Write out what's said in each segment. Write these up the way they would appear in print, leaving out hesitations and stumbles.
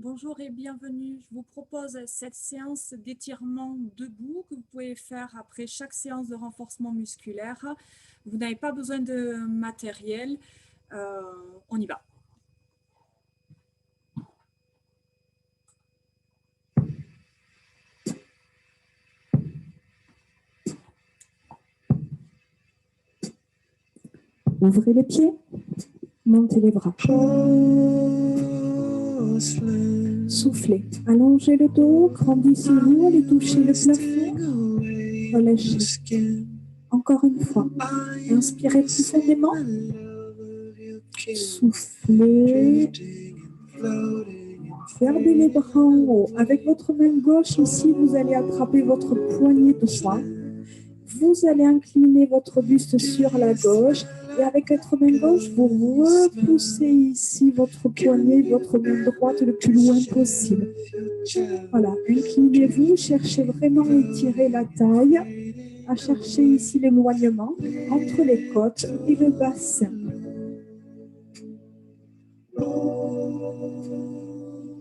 Bonjour et bienvenue. Je vous propose cette séance d'étirement debout que vous pouvez faire après chaque séance de renforcement musculaire. Vous n'avez pas besoin de matériel. On y va. Ouvrez les pieds, montez les bras. Soufflez, allongez le dos, grandissez-vous, allez toucher le plafond, relâchez. Encore une fois, inspirez profondément, soufflez, gardez les bras en haut. Avec votre main gauche ici, vous allez attraper votre poignet droit. Vous allez incliner votre buste sur la gauche et avec votre main gauche, vous repoussez ici votre poignet, votre main droite le plus loin possible. Voilà, inclinez-vous, cherchez vraiment à étirer la taille, à chercher ici l'éloignement entre les côtes et le bassin.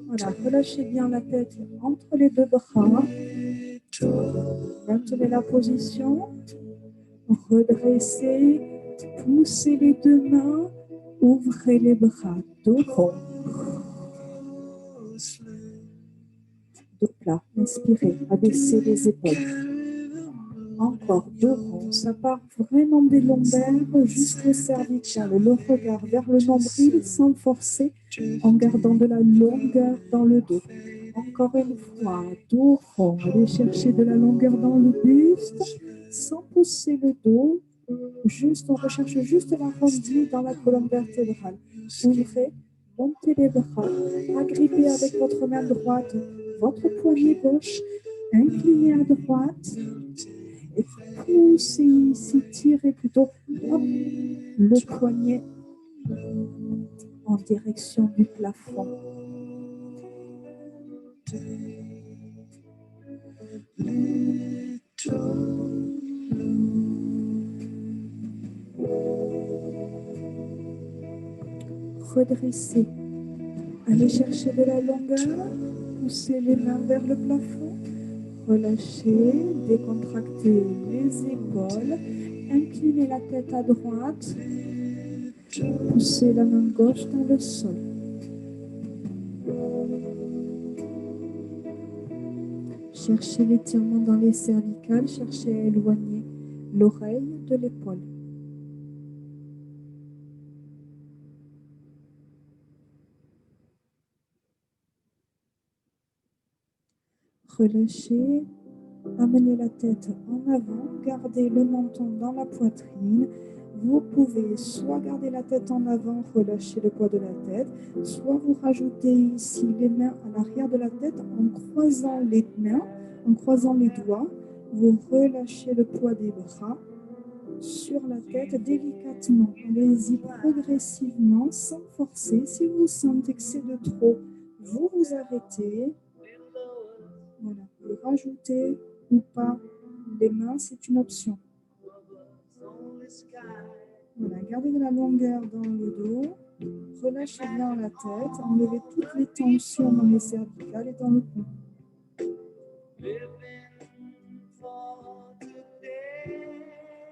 Voilà, relâchez bien la tête entre les deux bras. Maintenez la position. Redressez, poussez les deux mains, ouvrez les bras, dos rond. Dos plat, inspirez, abaissez les épaules. Encore dos rond, ça part vraiment des lombaires jusqu'au cervical. Le regard vers le nombril sans forcer, en gardant de la longueur dans le dos. Encore une fois, dos rond, allez chercher de la longueur dans le buste, sans pousser le dos. Juste, on recherche juste l'arrondi dans la colonne vertébrale. Ouvrez, montez les bras, agrippez avec votre main droite votre poignet gauche, inclinez à droite et poussez ici, tirez plutôt le poignet en direction du plafond. Redressez. Allez chercher de la longueur. Poussez les mains vers le plafond. Relâchez. Décontractez les épaules. Inclinez la tête à droite. Poussez la main gauche dans le sol. Cherchez l'étirement dans les cervicales. Cherchez à éloigner l'oreille de l'épaule. Relâchez, amenez la tête en avant, gardez le menton dans la poitrine. Vous pouvez soit garder la tête en avant, relâcher le poids de la tête, soit vous rajoutez ici les mains à l'arrière de la tête en croisant les mains, en croisant les doigts. Vous relâchez le poids des bras sur la tête délicatement. Allez-y progressivement, sans forcer. Si vous sentez que c'est de trop, vous vous arrêtez. Voilà, et rajouter ou pas les mains, c'est une option. Voilà, gardez de la longueur dans le dos, relâchez bien la tête, enlevez toutes les tensions dans les cervicales et dans le cou.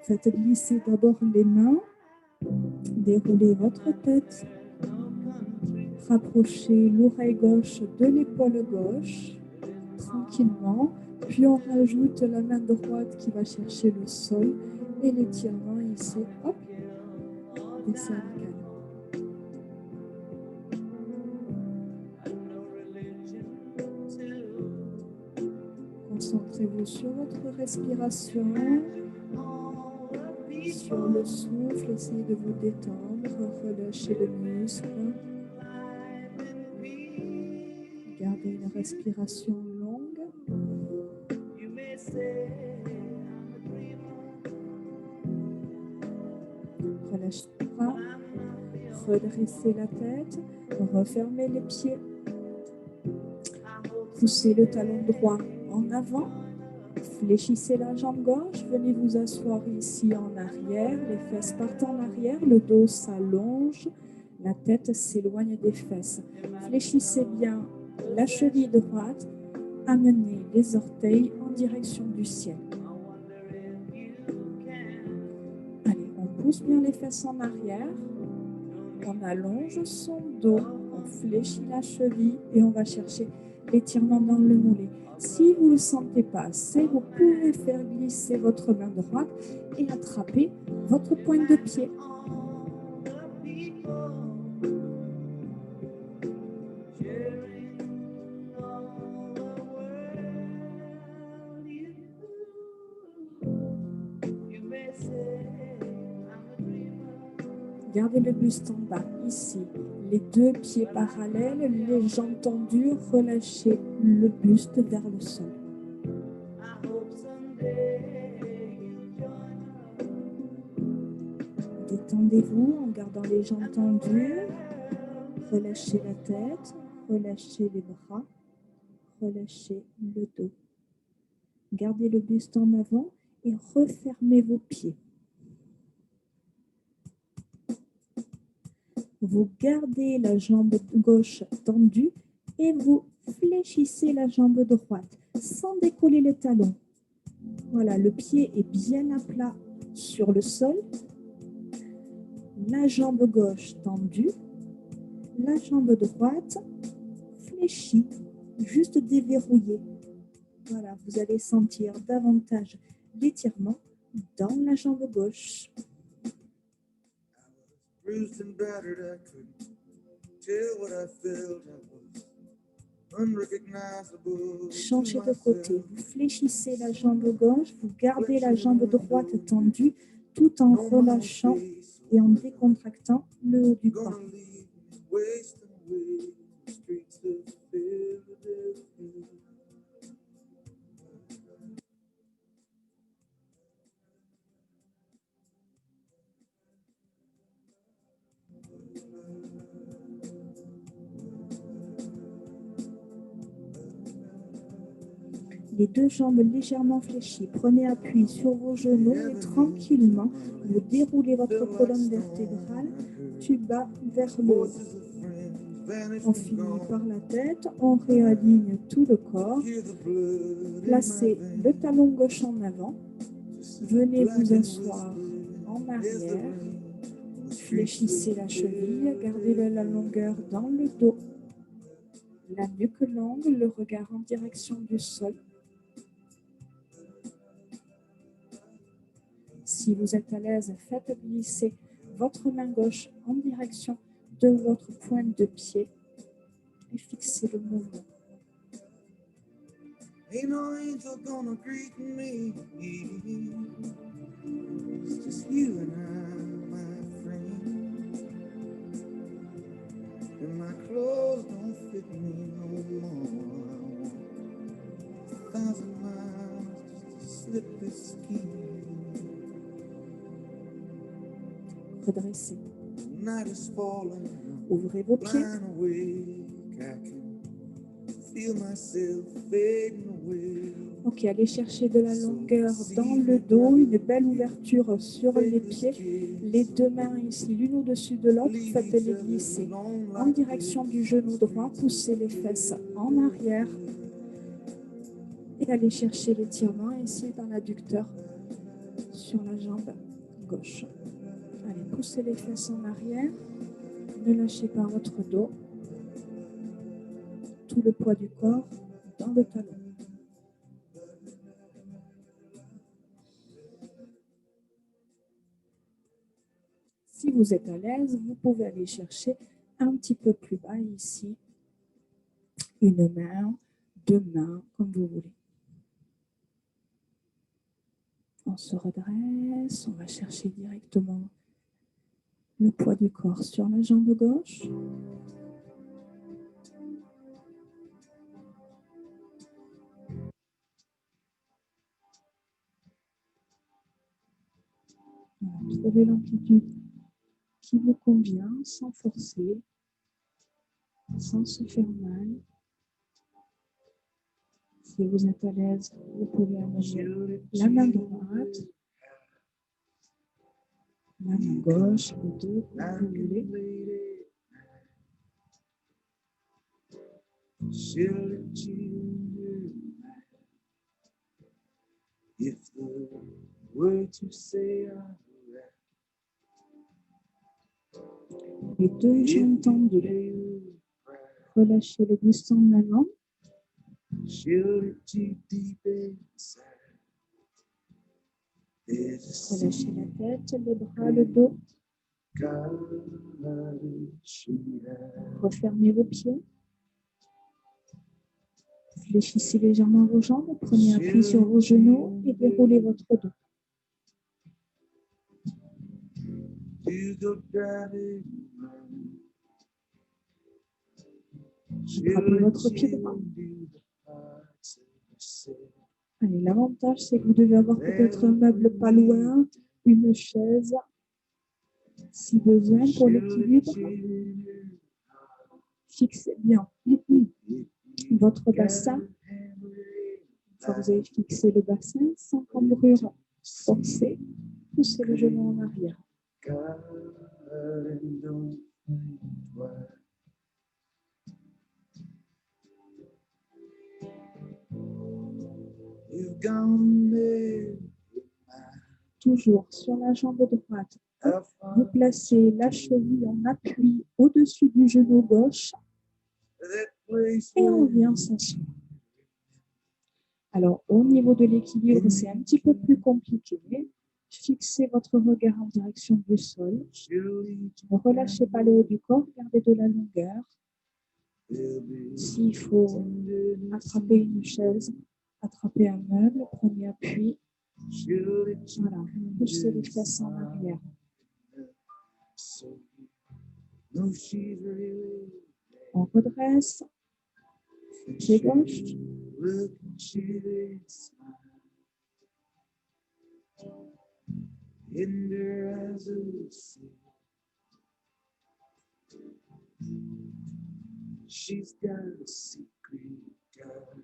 Faites glisser d'abord les mains, déroulez votre tête, rapprochez l'oreille gauche de l'épaule gauche, tranquillement, puis on rajoute la main droite qui va chercher le sol et l'étirement ici, hop, des cervicales. Concentrez-vous sur votre respiration, sur le souffle, essayez de vous détendre, relâchez le muscle. Gardez une respiration longue. Relâchez les bras, redressez la tête, refermez les pieds. Poussez le talon droit en avant, fléchissez la jambe gauche, venez vous asseoir ici en arrière, les fesses partent en arrière, le dos s'allonge, la tête s'éloigne des fesses. Fléchissez bien la cheville droite, amenez les orteils en direction du ciel. Allez, on pousse bien les fesses en arrière, on allonge son dos, on fléchit la cheville et on va chercher l'étirement dans le mollet. Si vous ne le sentez pas assez, vous pouvez faire glisser votre main droite et attraper votre pointe de pied. Gardez le buste en bas, ici. Les deux pieds parallèles, les jambes tendues, relâchez le buste vers le sol. Détendez-vous en gardant les jambes tendues. Relâchez la tête, relâchez les bras, relâchez le dos. Gardez le buste en avant et refermez vos pieds. Vous gardez la jambe gauche tendue et vous fléchissez la jambe droite sans décoller les talons. Voilà, le pied est bien à plat sur le sol. La jambe gauche tendue, la jambe droite fléchie, juste déverrouillée. Voilà, vous allez sentir davantage d'étirement dans la jambe gauche. Changez de côté, vous fléchissez la jambe gauche, vous gardez la jambe droite tendue tout en relâchant et en décontractant le haut du corps. Les deux jambes légèrement fléchies. Prenez appui sur vos genoux et tranquillement, vous déroulez votre colonne vertébrale du bas vers le haut. On finit par la tête, on réaligne tout le corps. Placez le talon gauche en avant. Venez vous asseoir en arrière. Fléchissez la cheville, gardez la longueur dans le dos. La nuque longue, le regard en direction du sol. Si vous êtes à l'aise, faites glisser votre main gauche en direction de votre pointe de pied et fixez le mouvement. Ain't no angel gonna greet me. It's just you and I, my friend. And my clothes don't fit me no more. I want 1,000 miles just to slip this skin. Redressez. Ouvrez vos pieds. Ok, allez chercher de la longueur dans le dos, une belle ouverture sur les pieds. Les deux mains ici, l'une au-dessus de l'autre, faites-les glisser en direction du genou droit. Poussez les fesses en arrière. Et allez chercher l'étirement ici dans l'adducteur sur la jambe gauche. Allez, poussez les fesses en arrière. Ne lâchez pas votre dos. Tout le poids du corps dans le talon. Si vous êtes à l'aise, vous pouvez aller chercher un petit peu plus bas ici. Une main, deux mains, comme vous voulez. On se redresse, on va chercher directement le poids du corps sur la jambe gauche. Voilà, trouvez l'amplitude qui vous convient, sans forcer, sans se faire mal. Si vous êtes à l'aise, vous pouvez amener la main droite, la main gauche, les deux, comme vous voulez. Les deux ont entendu. Relâchez le buste en avant. Relâchez la tête, les bras, le dos. Refermez vos pieds. Fléchissez légèrement vos jambes. Prenez appui sur vos genoux et déroulez votre dos. Attrapez votre pied droit. Allez, l'avantage, c'est que vous devez avoir peut-être un meuble pas loin, une chaise, si besoin, pour l'équilibre. Fixez bien votre bassin. Une fois que vous avez fixé le bassin, sans cambrure forcée, poussez le genou en arrière. Toujours sur la jambe droite, vous placez la cheville en appui au-dessus du genou gauche et on vient s'asseoir. Alors, au niveau de l'équilibre, c'est un petit peu plus compliqué. Fixez votre regard en direction du sol. Ne relâchez pas le haut du corps, gardez de la longueur. S'il faut attraper une chaise, attraper un meuble, prenez appui. Voilà, poussez les fesses en arrière. On redresse. Pied gauche. She's got a secret, girl.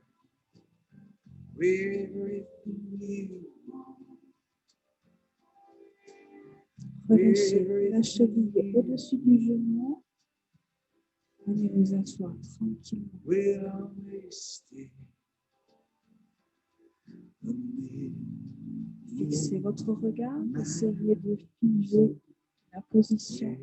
Relâchez la cheville au-dessus du genou. Venez vous asseoir tranquillement. Fixez votre regard, essayez de figer la position.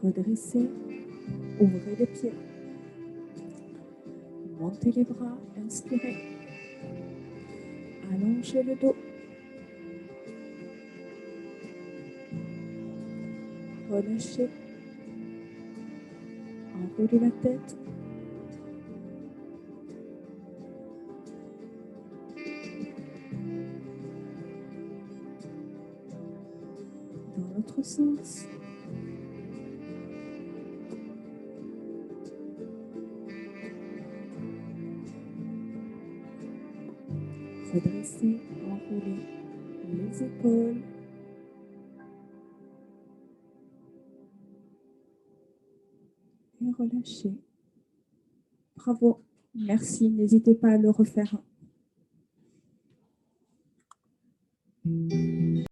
Redressez, ouvrez les pieds, montez les bras, inspirez, allongez le dos, relâchez, enroulez la tête, dans l'autre sens. Redressez, enroulez les épaules. Et relâchez. Bravo. Merci. N'hésitez pas à le refaire.